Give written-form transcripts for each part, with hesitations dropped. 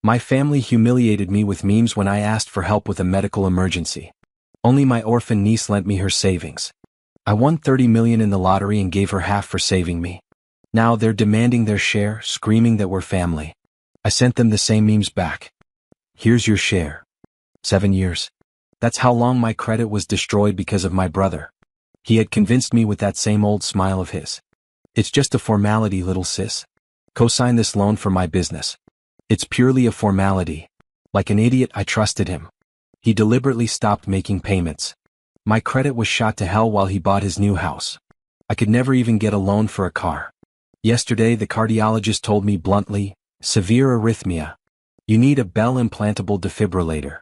My family humiliated me with memes when I asked for help with a medical emergency. Only my orphan niece lent me her savings. I won 30 million in the lottery and gave her half for saving me. Now they're demanding their share, screaming that we're family. I sent them the same memes back. Here's your share. 7 years. That's how long my credit was destroyed because of my brother. He had convinced me with that same old smile of his. It's just a formality, little sis. Co-sign this loan for my business. It's purely a formality. Like an idiot, I trusted him. He deliberately stopped making payments. My credit was shot to hell while he bought his new house. I could never even get a loan for a car. Yesterday, the cardiologist told me bluntly, severe arrhythmia. You need a Bell implantable defibrillator.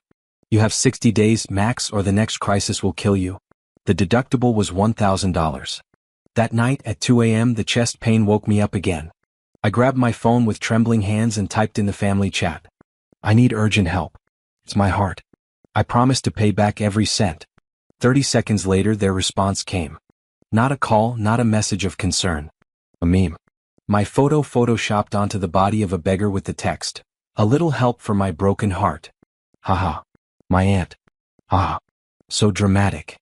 You have 60 days max or the next crisis will kill you. The deductible was $1,000. That night at 2 a.m. the chest pain woke me up again. I grabbed my phone with trembling hands and typed in the family chat. I need urgent help. It's my heart. I promised to pay back every cent. 30 seconds later their response came. Not a call, not a message of concern. A meme. My photo photoshopped onto the body of a beggar with the text, a little help for my broken heart. Haha. My aunt. Haha. So dramatic.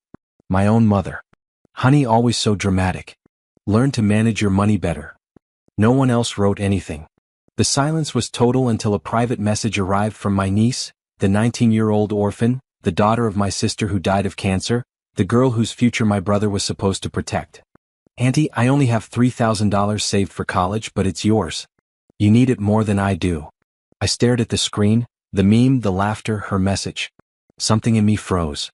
My own mother. Honey, always so dramatic. Learn to manage your money better. No one else wrote anything. The silence was total until a private message arrived from my niece, the 19-year-old orphan, the daughter of my sister who died of cancer, the girl whose future my brother was supposed to protect. Auntie, I only have $3,000 saved for college, but it's yours. You need it more than I do. I stared at the screen, the meme, the laughter, her message. Something in me froze.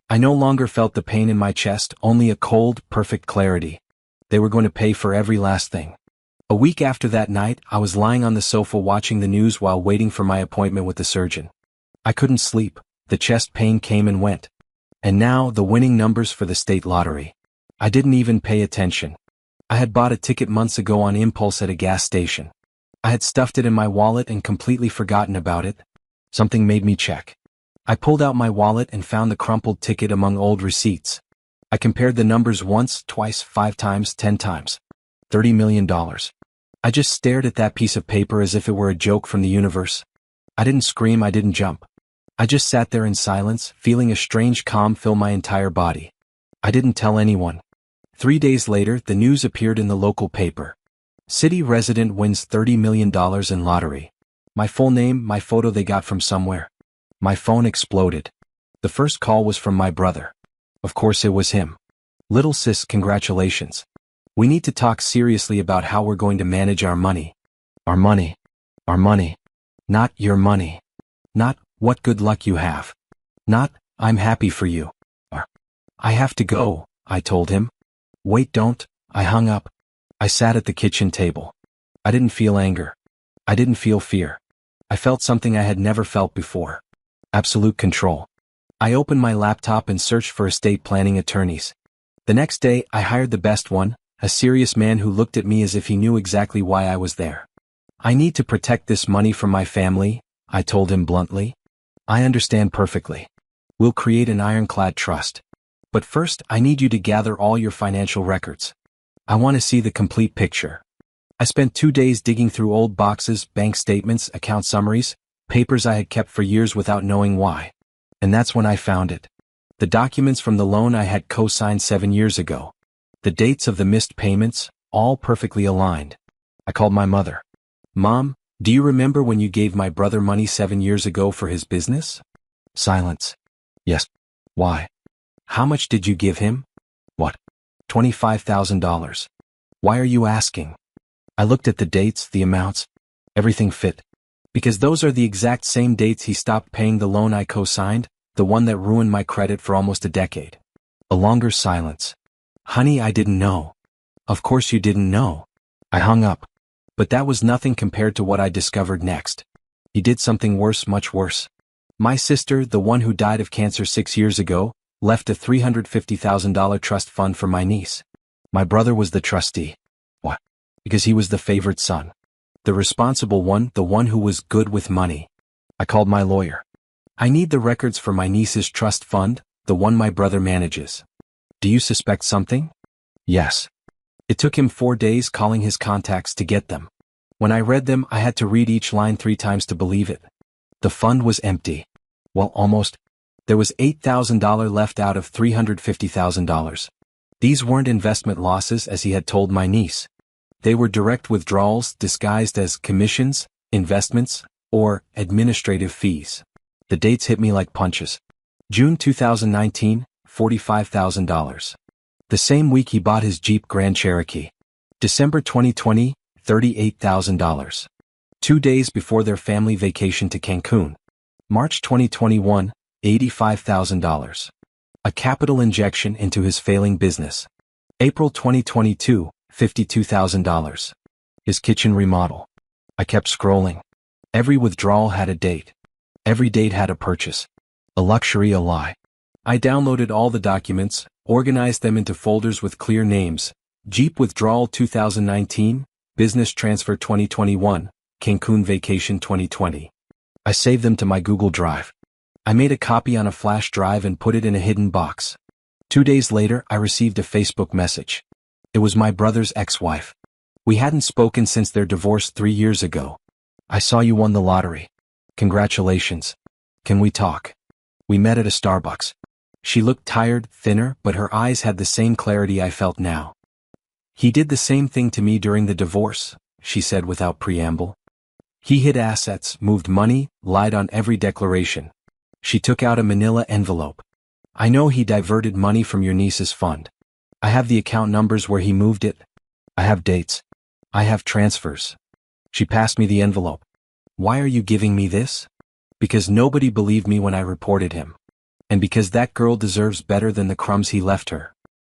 I no longer felt the pain in my chest, only a cold, perfect clarity. They were going to pay for every last thing. A week after that night, I was lying on the sofa watching the news while waiting for my appointment with the surgeon. I couldn't sleep. The chest pain came and went. And now, the winning numbers for the state lottery. I didn't even pay attention. I had bought a ticket months ago on impulse at a gas station. I had stuffed it in my wallet and completely forgotten about it. Something made me check. I pulled out my wallet and found the crumpled ticket among old receipts. I compared the numbers once, twice, 5 times, 10 times. $30 million. I just stared at that piece of paper as if it were a joke from the universe. I didn't scream, I didn't jump. I just sat there in silence, feeling a strange calm fill my entire body. I didn't tell anyone. 3 days later, the news appeared in the local paper. City resident wins $30 million in lottery. My full name, my photo they got from somewhere. My phone exploded. The first call was from my brother. Of course it was him. Little sis, congratulations. We need to talk seriously about how we're going to manage our money. Our money. Our money. Not your money. Not, what good luck you have. Not, I'm happy for you. Or, I have to go, I told him. Wait, don't. I hung up. I sat at the kitchen table. I didn't feel anger. I didn't feel fear. I felt something I had never felt before. Absolute control. I opened my laptop and searched for estate planning attorneys. The next day, I hired the best one, a serious man who looked at me as if he knew exactly why I was there. I need to protect this money from my family, I told him bluntly. I understand perfectly. We'll create an ironclad trust. But first, I need you to gather all your financial records. I want to see the complete picture. I spent 2 days digging through old boxes, bank statements, account summaries, papers I had kept for years without knowing why. And that's when I found it. The documents from the loan I had co-signed 7 years ago. The dates of the missed payments, all perfectly aligned. I called my mother. Mom, do you remember when you gave my brother money 7 years ago for his business? Silence. Yes. Why? How much did you give him? What? $25,000. Why are you asking? I looked at the dates, the amounts. Everything fit. Because those are the exact same dates he stopped paying the loan I co-signed, the one that ruined my credit for almost a decade. A longer silence. Honey, I didn't know. Of course you didn't know. I hung up. But that was nothing compared to what I discovered next. He did something worse, much worse. My sister, the one who died of cancer 6 years ago, left a $350,000 trust fund for my niece. My brother was the trustee. What? Because he was the favorite son. The responsible one, the one who was good with money. I called my lawyer. I need the records for my niece's trust fund, the one my brother manages. Do you suspect something? Yes. It took him 4 days calling his contacts to get them. When I read them, I had to read each line 3 times to believe it. The fund was empty. Well, almost. There was $8,000 left out of $350,000. These weren't investment losses as he had told my niece. They were direct withdrawals disguised as commissions, investments, or administrative fees. The dates hit me like punches. June 2019, $45,000. The same week he bought his Jeep Grand Cherokee. December 2020, $38,000. 2 days before their family vacation to Cancun. March 2021, $85,000. A capital injection into his failing business. April 2022, $52,000. His kitchen remodel. I kept scrolling. Every withdrawal had a date. Every date had a purchase. A luxury, a lie. I downloaded all the documents, organized them into folders with clear names. Jeep withdrawal 2019, business transfer 2021, Cancun vacation 2020. I saved them to my Google Drive. I made a copy on a flash drive and put it in a hidden box. 2 days later, I received a Facebook message. It was my brother's ex-wife. We hadn't spoken since their divorce 3 years ago. I saw you won the lottery. Congratulations. Can we talk? We met at a Starbucks. She looked tired, thinner, but her eyes had the same clarity I felt now. He did the same thing to me during the divorce, she said without preamble. He hid assets, moved money, lied on every declaration. She took out a manila envelope. I know he diverted money from your niece's fund. I have the account numbers where he moved it. I have dates. I have transfers. She passed me the envelope. Why are you giving me this? Because nobody believed me when I reported him. And because that girl deserves better than the crumbs he left her.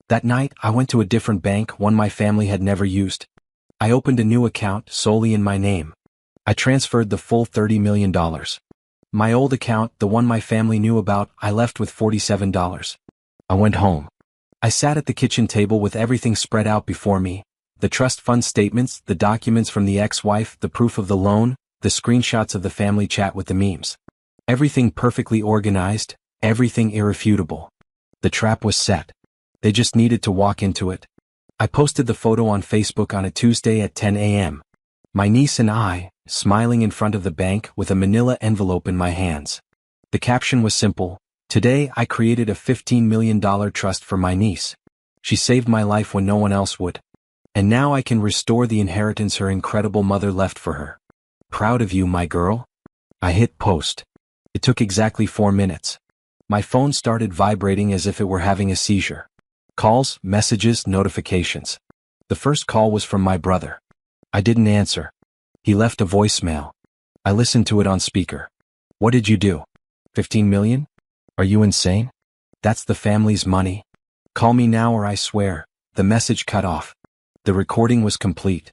That night, I went to a different bank, one my family had never used. I opened a new account solely in my name. I transferred the full $30 million. My old account, the one my family knew about, I left with $47. I went home. I sat at the kitchen table with everything spread out before me. The trust fund statements, the documents from the ex-wife, the proof of the loan, the screenshots of the family chat with the memes. Everything perfectly organized, everything irrefutable. The trap was set. They just needed to walk into it. I posted the photo on Facebook on a Tuesday at 10 a.m. My niece and I, smiling in front of the bank with a manila envelope in my hands. The caption was simple. Today I created a $15 million trust for my niece. She saved my life when no one else would. And now I can restore the inheritance her incredible mother left for her. Proud of you, my girl. I hit post. It took exactly 4 minutes. My phone started vibrating as if it were having a seizure. Calls, messages, notifications. The first call was from my brother. I didn't answer. He left a voicemail. I listened to it on speaker. What did you do? 15 million? Are you insane? That's the family's money. Call me now or I swear. The message cut off. The recording was complete.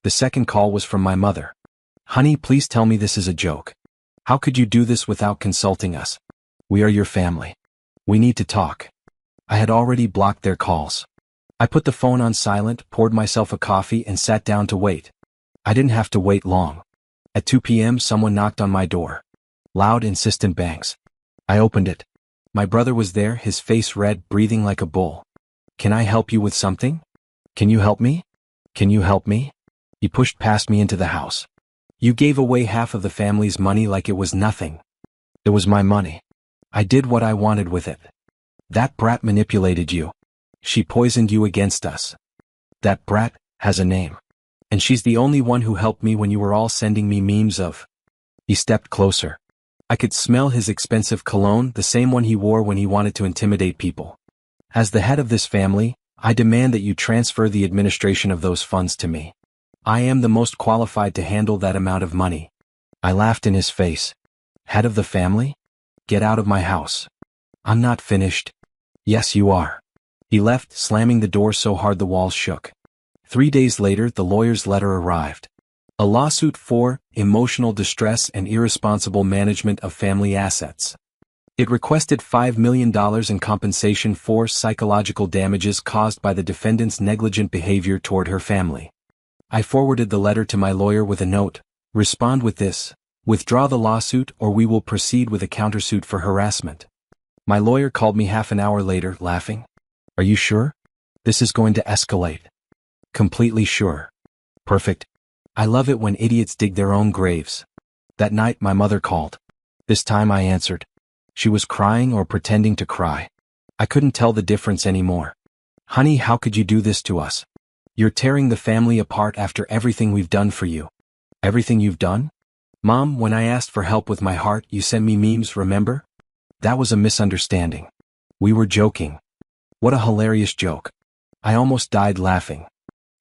The second call was from my mother. Honey, please tell me this is a joke. How could you do this without consulting us? We are your family. We need to talk. I had already blocked their calls. I put the phone on silent, poured myself a coffee and sat down to wait. I didn't have to wait long. At 2 p.m. someone knocked on my door. Loud, insistent bangs. I opened it. My brother was there, his face red, breathing like a bull. Can I help you with something? Can you help me? Can you help me? He pushed past me into the house. You gave away half of the family's money like it was nothing. It was my money. I did what I wanted with it. That brat manipulated you. She poisoned you against us. That brat has a name. And she's the only one who helped me when you were all sending me memes of. He stepped closer. I could smell his expensive cologne, the same one he wore when he wanted to intimidate people. As the head of this family, I demand that you transfer the administration of those funds to me. I am the most qualified to handle that amount of money. I laughed in his face. Head of the family? Get out of my house. I'm not finished. Yes, you are. He left, slamming the door so hard the walls shook. 3 days later, the lawyer's letter arrived. A lawsuit for emotional distress and irresponsible management of family assets. It requested $5 million in compensation for psychological damages caused by the defendant's negligent behavior toward her family. I forwarded the letter to my lawyer with a note. Respond with this. Withdraw the lawsuit or we will proceed with a countersuit for harassment. My lawyer called me half an hour later, laughing. Are you sure? This is going to escalate. Completely sure. Perfect. I love it when idiots dig their own graves. That night my mother called. This time I answered. She was crying or pretending to cry. I couldn't tell the difference anymore. Honey, how could you do this to us? You're tearing the family apart after everything we've done for you. Everything you've done? Mom, when I asked for help with my heart, you sent me memes, remember? That was a misunderstanding. We were joking. What a hilarious joke. I almost died laughing.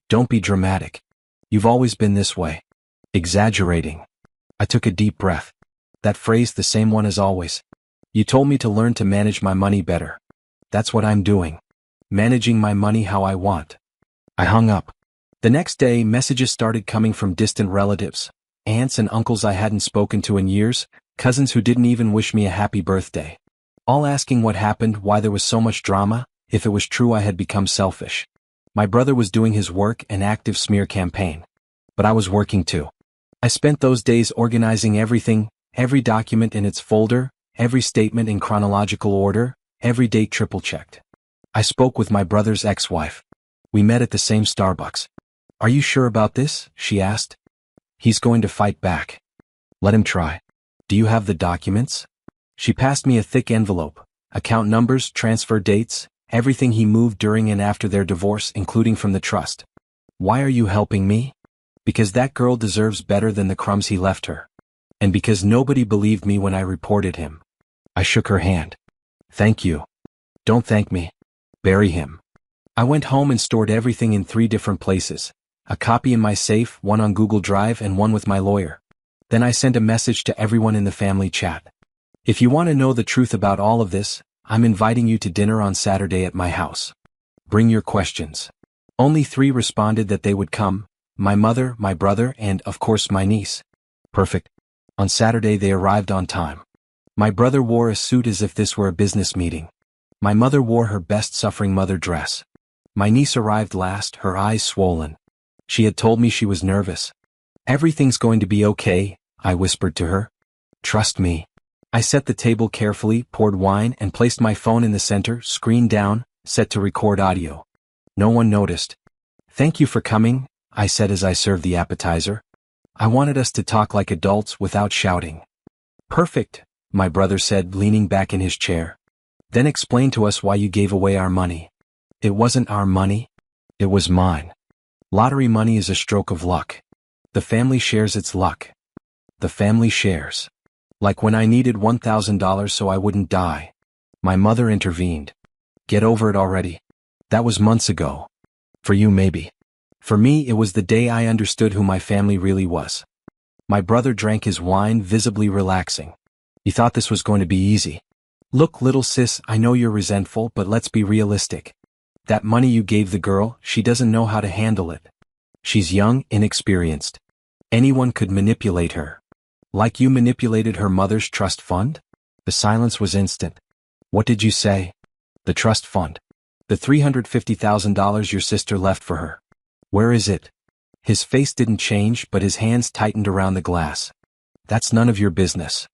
Don't be dramatic. You've always been this way. Exaggerating. I took a deep breath. That phrase, the same one as always. You told me to learn to manage my money better. That's what I'm doing. Managing my money how I want. I hung up. The next day, messages started coming from distant relatives, aunts and uncles I hadn't spoken to in years, cousins who didn't even wish me a happy birthday. All asking what happened, why there was so much drama, if it was true I had become selfish. My brother was doing his work, an active smear campaign. But I was working too. I spent those days organizing everything, every document in its folder, every statement in chronological order, every date triple-checked. I spoke with my brother's ex-wife. We met at the same Starbucks. Are you sure about this? She asked. He's going to fight back. Let him try. Do you have the documents? She passed me a thick envelope, account numbers, transfer dates, everything he moved during and after their divorce, including from the trust. Why are you helping me? Because that girl deserves better than the crumbs he left her. And because nobody believed me when I reported him. I shook her hand. Thank you. Don't thank me. Bury him. I went home and stored everything in 3 different places. A copy in my safe, one on Google Drive, and one with my lawyer. Then I sent a message to everyone in the family chat. If you want to know the truth about all of this, I'm inviting you to dinner on Saturday at my house. Bring your questions. Only 3 responded that they would come: my mother, my brother, and, of course, my niece. Perfect. On Saturday they arrived on time. My brother wore a suit as if this were a business meeting. My mother wore her best suffering mother dress. My niece arrived last, her eyes swollen. She had told me she was nervous. Everything's going to be okay, I whispered to her. Trust me. I set the table carefully, poured wine, and placed my phone in the center, screen down, set to record audio. No one noticed. Thank you for coming, I said as I served the appetizer. I wanted us to talk like adults without shouting. Perfect, my brother said, leaning back in his chair. Then explain to us why you gave away our money. It wasn't our money. It was mine. Lottery money is a stroke of luck. The family shares its luck. The family shares. Like when I needed $1,000 so I wouldn't die. My mother intervened. Get over it already. That was months ago. For you, maybe. For me, it was the day I understood who my family really was. My brother drank his wine, visibly relaxing. He thought this was going to be easy. Look, little sis, I know you're resentful, but let's be realistic. That money you gave the girl, she doesn't know how to handle it. She's young, inexperienced. Anyone could manipulate her. Like you manipulated her mother's trust fund? The silence was instant. What did you say? The trust fund. The $350,000 your sister left for her. Where is it? His face didn't change, but his hands tightened around the glass. That's none of your business.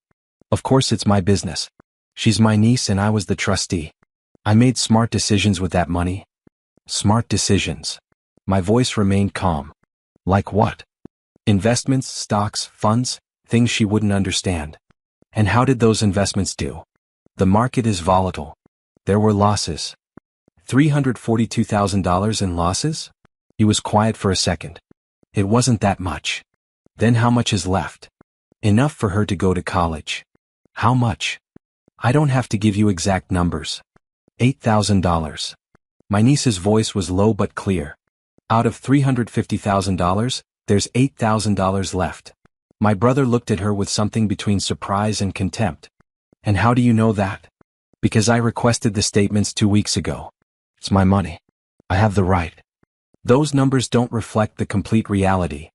Of course it's my business. She's my niece and I was the trustee. I made smart decisions with that money. Smart decisions. My voice remained calm. Like what? Investments, stocks, funds, things she wouldn't understand. And how did those investments do? The market is volatile. There were losses. $342,000 in losses? He was quiet for a second. It wasn't that much. Then how much is left? Enough for her to go to college. How much? I don't have to give you exact numbers. $8,000. My niece's voice was low but clear. Out of $350,000, there's $8,000 left. My brother looked at her with something between surprise and contempt. And how do you know that? Because I requested the statements 2 weeks ago. It's my money. I have the right. Those numbers don't reflect the complete reality.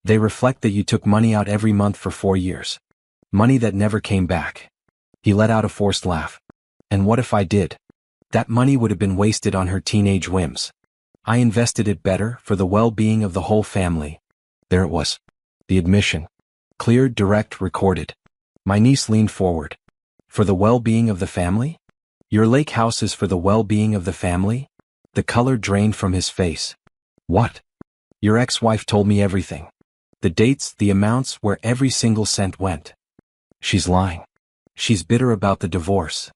They reflect that you took money out every month for 4 years. Money that never came back. He let out a forced laugh. And what if I did? That money would have been wasted on her teenage whims. I invested it better for the well-being of the whole family. There it was. The admission. Clear, direct, recorded. My niece leaned forward. For the well-being of the family? Your lake house is for the well-being of the family? The color drained from his face. What? Your ex-wife told me everything. The dates, the amounts, where every single cent went. She's lying. She's bitter about the divorce.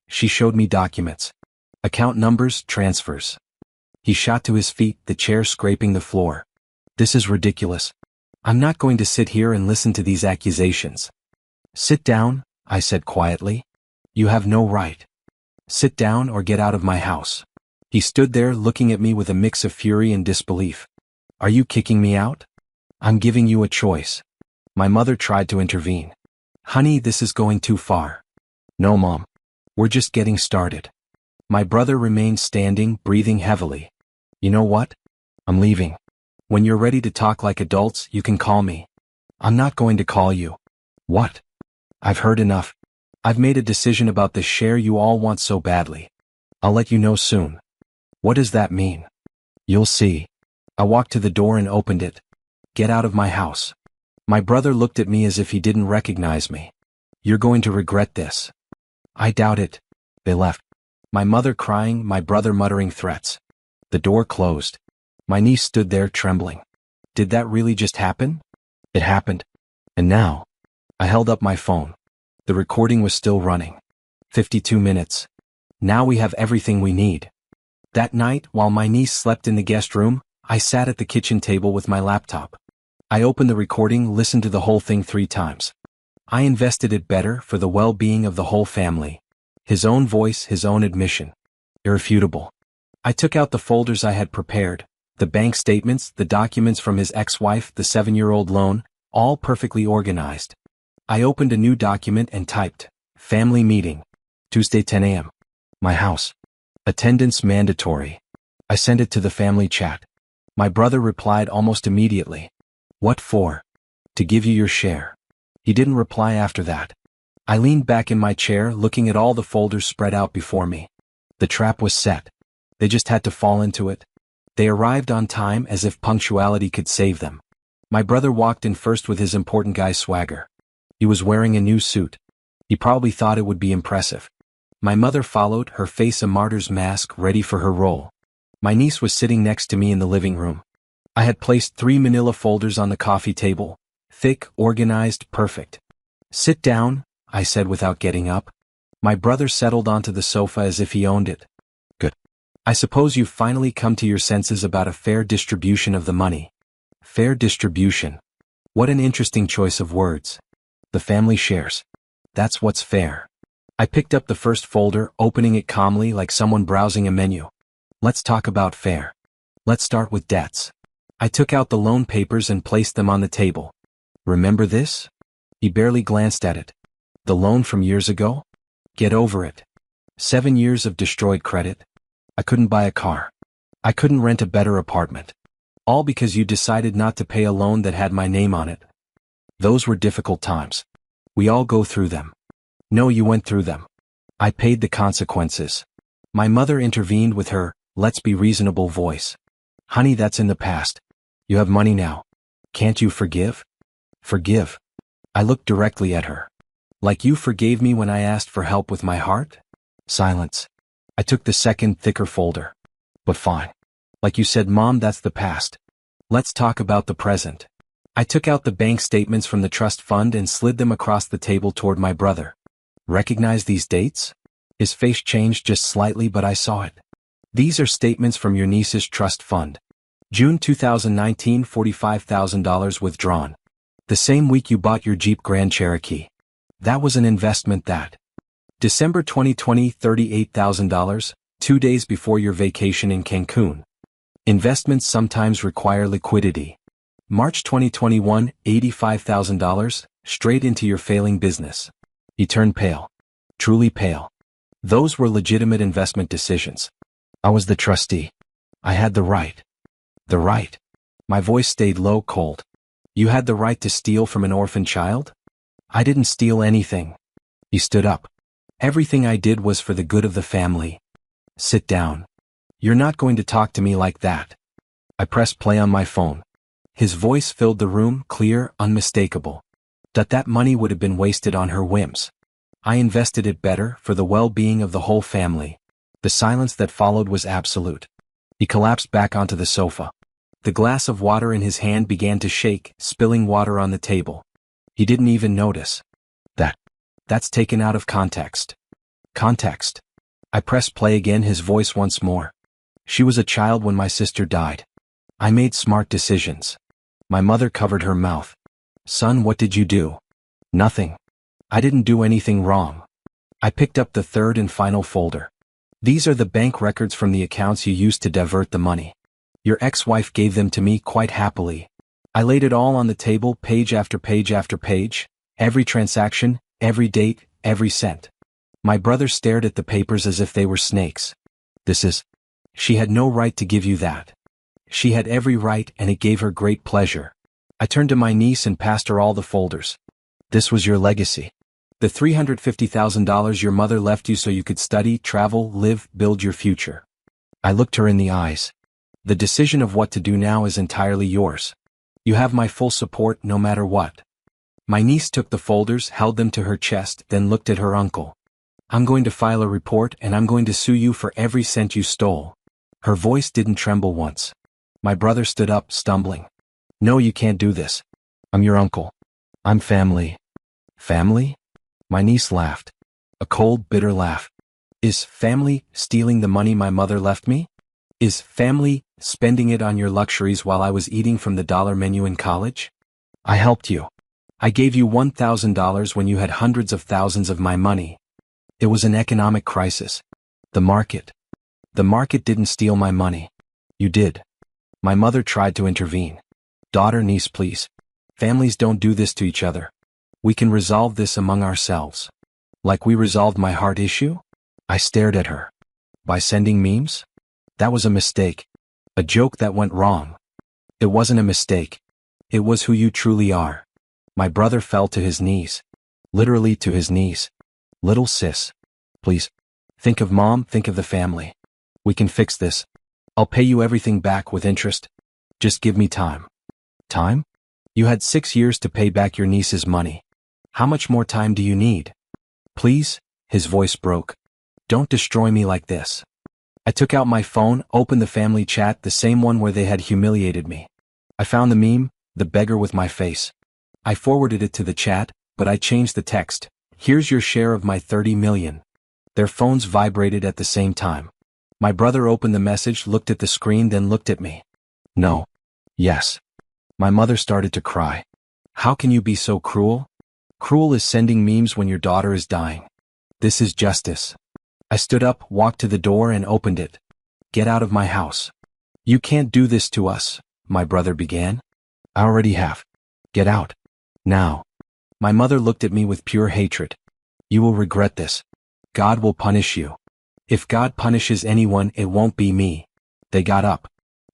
She showed me documents. Account numbers, transfers. He shot to his feet, the chair scraping the floor. This is ridiculous. I'm not going to sit here and listen to these accusations. Sit down, I said quietly. You have no right. Sit down or get out of my house. He stood there looking at me with a mix of fury and disbelief. Are you kicking me out? I'm giving you a choice. My mother tried to intervene. Honey, this is going too far. No, Mom. We're just getting started. My brother remained standing, breathing heavily. You know what? I'm leaving. When you're ready to talk like adults, you can call me. I'm not going to call you. What? I've heard enough. I've made a decision about the share you all want so badly. I'll let you know soon. What does that mean? You'll see. I walked to the door and opened it. Get out of my house. My brother looked at me as if he didn't recognize me. You're going to regret this. I doubt it. They left. My mother crying, my brother muttering threats. The door closed. My niece stood there trembling. Did that really just happen? It happened. And now? I held up my phone. The recording was still running. 52 minutes. Now we have everything we need. That night, while my niece slept in the guest room, I sat at the kitchen table with my laptop. I opened the recording, listened to the whole thing 3 times. I invested it better for the well-being of the whole family. His own voice, his own admission. Irrefutable. I took out the folders I had prepared, the bank statements, the documents from his ex-wife, the 7-year-old loan, all perfectly organized. I opened a new document and typed, family meeting, Tuesday 10 a.m. My house. Attendance mandatory. I sent it to the family chat. My brother replied almost immediately. What for? To give you your share. He didn't reply after that. I leaned back in my chair looking at all the folders spread out before me. The trap was set. They just had to fall into it. They arrived on time as if punctuality could save them. My brother walked in first with his important guy swagger. He was wearing a new suit. He probably thought it would be impressive. My mother followed, her face a martyr's mask, ready for her role. My niece was sitting next to me in the living room. I had placed 3 manila folders on the coffee table. Thick, organized, perfect. Sit down, I said without getting up. My brother settled onto the sofa as if he owned it. Good. I suppose you've finally come to your senses about a fair distribution of the money. Fair distribution. What an interesting choice of words. The family shares. That's what's fair. I picked up the first folder, opening it calmly like someone browsing a menu. Let's talk about fair. Let's start with debts. I took out the loan papers and placed them on the table. Remember this? He barely glanced at it. The loan from years ago? Get over it. 7 years of destroyed credit. I couldn't buy a car. I couldn't rent a better apartment. All because you decided not to pay a loan that had my name on it. Those were difficult times. We all go through them. No, you went through them. I paid the consequences. My mother intervened with her, let's be reasonable voice. Honey, that's in the past. You have money now. Can't you forgive? Forgive. I looked directly at her. Like you forgave me when I asked for help with my heart? Silence. I took the second, thicker folder. But fine. Like you said, Mom, that's the past. Let's talk about the present. I took out the bank statements from the trust fund and slid them across the table toward my brother. Recognize these dates? His face changed just slightly, but I saw it. These are statements from your niece's trust fund. June 2019, $45,000 withdrawn. The same week you bought your Jeep Grand Cherokee. That was an investment that. December 2020, $38,000, 2 days before your vacation in Cancun. Investments sometimes require liquidity. March 2021, $85,000, straight into your failing business. He turned pale. Truly pale. Those were legitimate investment decisions. I was the trustee. I had the right. The right. My voice stayed low, cold. You had the right to steal from an orphan child? I didn't steal anything. He stood up. Everything I did was for the good of the family. Sit down. You're not going to talk to me like that. I pressed play on my phone. His voice filled the room, clear, unmistakable. That money would have been wasted on her whims. I invested it better for the well-being of the whole family. The silence that followed was absolute. He collapsed back onto the sofa. The glass of water in his hand began to shake, spilling water on the table. He didn't even notice. That's taken out of context. Context. I pressed play again, his voice once more. She was a child when my sister died. I made smart decisions. My mother covered her mouth. Son, what did you do? Nothing. I didn't do anything wrong. I picked up the third and final folder. These are the bank records from the accounts you used to divert the money. Your ex-wife gave them to me quite happily. I laid it all on the table, page after page after page, every transaction, every date, every cent. My brother stared at the papers as if they were snakes. She had no right to give you that. She had every right, and it gave her great pleasure. I turned to my niece and passed her all the folders. This was your legacy. The $350,000 your mother left you so you could study, travel, live, build your future. I looked her in the eyes. The decision of what to do now is entirely yours. You have my full support no matter what. My niece took the folders, held them to her chest, then looked at her uncle. I'm going to file a report and I'm going to sue you for every cent you stole. Her voice didn't tremble once. My brother stood up, stumbling. No, you can't do this. I'm your uncle. I'm family. Family? My niece laughed. A cold, bitter laugh. Is family stealing the money my mother left me? Is family spending it on your luxuries while I was eating from the dollar menu in college? I helped you. I gave you $1,000 when you had hundreds of thousands of my money. It was an economic crisis. The market didn't steal my money. You did. My mother tried to intervene. Daughter, niece, please. Families don't do this to each other. We can resolve this among ourselves. Like we resolved my heart issue? I stared at her. By sending memes? That was a mistake. A joke that went wrong. It wasn't a mistake. It was who you truly are. My brother fell to his knees. Literally to his knees. Little sis. Please. Think of mom, think of the family. We can fix this. I'll pay you everything back with interest. Just give me time. Time? You had 6 years to pay back your niece's money. How much more time do you need? Please? His voice broke. Don't destroy me like this. I took out my phone, opened the family chat, the same one where they had humiliated me. I found the meme, the beggar with my face. I forwarded it to the chat, but I changed the text. Here's your share of my 30 million. Their phones vibrated at the same time. My brother opened the message, looked at the screen, then looked at me. No. Yes. My mother started to cry. How can you be so cruel? Cruel is sending memes when your daughter is dying. This is justice. I stood up, walked to the door and opened it. Get out of my house. You can't do this to us, my brother began. I already have. Get out. Now. My mother looked at me with pure hatred. You will regret this. God will punish you. If God punishes anyone, it won't be me. They got up.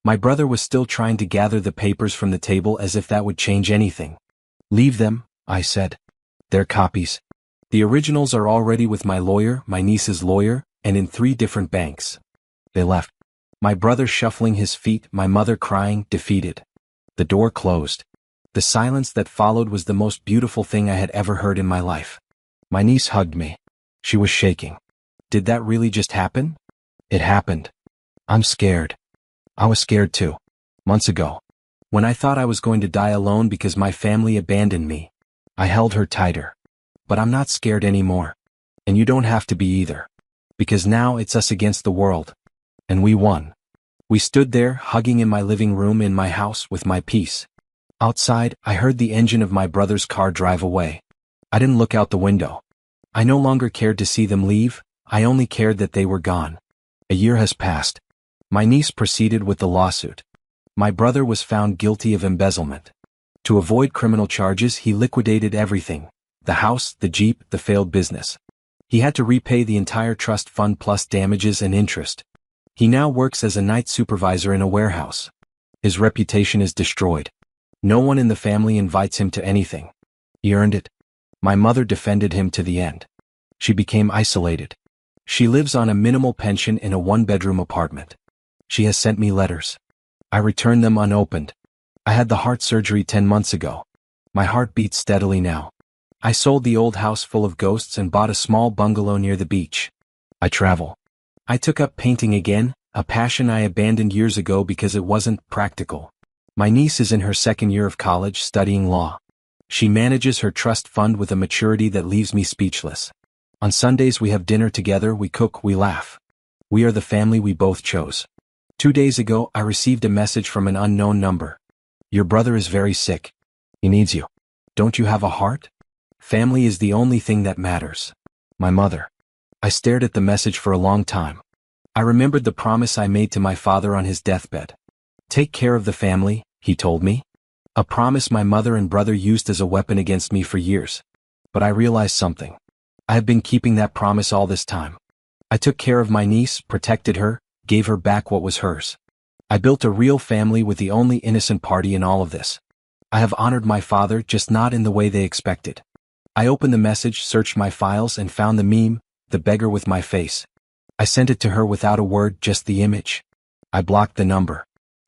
My brother was still trying to gather the papers from the table as if that would change anything. Leave them, I said. They're copies. The originals are already with my lawyer, my niece's lawyer, and in 3 different banks. They left. My brother shuffling his feet, my mother crying, defeated. The door closed. The silence that followed was the most beautiful thing I had ever heard in my life. My niece hugged me. She was shaking. Did that really just happen? It happened. I'm scared. I was scared too. Months ago. When I thought I was going to die alone because my family abandoned me. I held her tighter. But I'm not scared anymore. And you don't have to be either. Because now it's us against the world. And we won. We stood there, hugging in my living room in my house with my peace. Outside, I heard the engine of my brother's car drive away. I didn't look out the window. I no longer cared to see them leave, I only cared that they were gone. A year has passed. My niece proceeded with the lawsuit. My brother was found guilty of embezzlement. To avoid criminal charges, he liquidated everything. The house, the Jeep, the failed business. He had to repay the entire trust fund plus damages and interest. He now works as a night supervisor in a warehouse. His reputation is destroyed. No one in the family invites him to anything. He earned it. My mother defended him to the end. She became isolated. She lives on a minimal pension in a 1-bedroom apartment. She has sent me letters. I returned them unopened. I had the heart surgery 10 months ago. My heart beats steadily now. I sold the old house full of ghosts and bought a small bungalow near the beach. I travel. I took up painting again, a passion I abandoned years ago because it wasn't practical. My niece is in her 2nd year of college studying law. She manages her trust fund with a maturity that leaves me speechless. On Sundays we have dinner together, we cook, we laugh. We are the family we both chose. 2 days ago I received a message from an unknown number. Your brother is very sick. He needs you. Don't you have a heart? Family is the only thing that matters. My mother. I stared at the message for a long time. I remembered the promise I made to my father on his deathbed. Take care of the family, he told me. A promise my mother and brother used as a weapon against me for years. But I realized something. I have been keeping that promise all this time. I took care of my niece, protected her, gave her back what was hers. I built a real family with the only innocent party in all of this. I have honored my father, just not in the way they expected. I opened the message, searched my files, and found the meme, the beggar with my face. I sent it to her without a word, just the image. I blocked the number.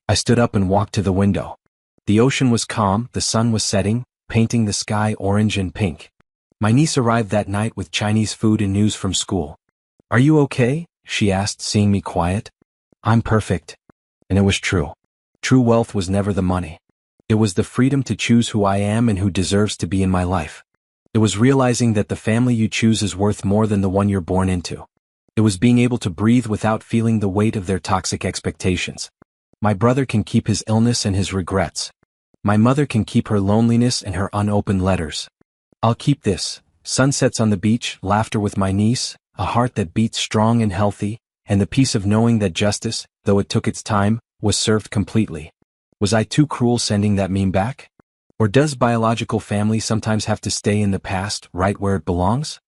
I stood up and walked to the window. The ocean was calm, the sun was setting, painting the sky orange and pink. My niece arrived that night with Chinese food and news from school. Are you okay? She asked, seeing me quiet. I'm perfect. And it was true. True wealth was never the money. It was the freedom to choose who I am and who deserves to be in my life. It was realizing that the family you choose is worth more than the one you're born into. It was being able to breathe without feeling the weight of their toxic expectations. My brother can keep his illness and his regrets. My mother can keep her loneliness and her unopened letters. I'll keep this: sunsets on the beach, laughter with my niece, a heart that beats strong and healthy, and the peace of knowing that justice, though it took its time, was served completely. Was I too cruel sending that meme back? Or does biological family sometimes have to stay in the past, right where it belongs?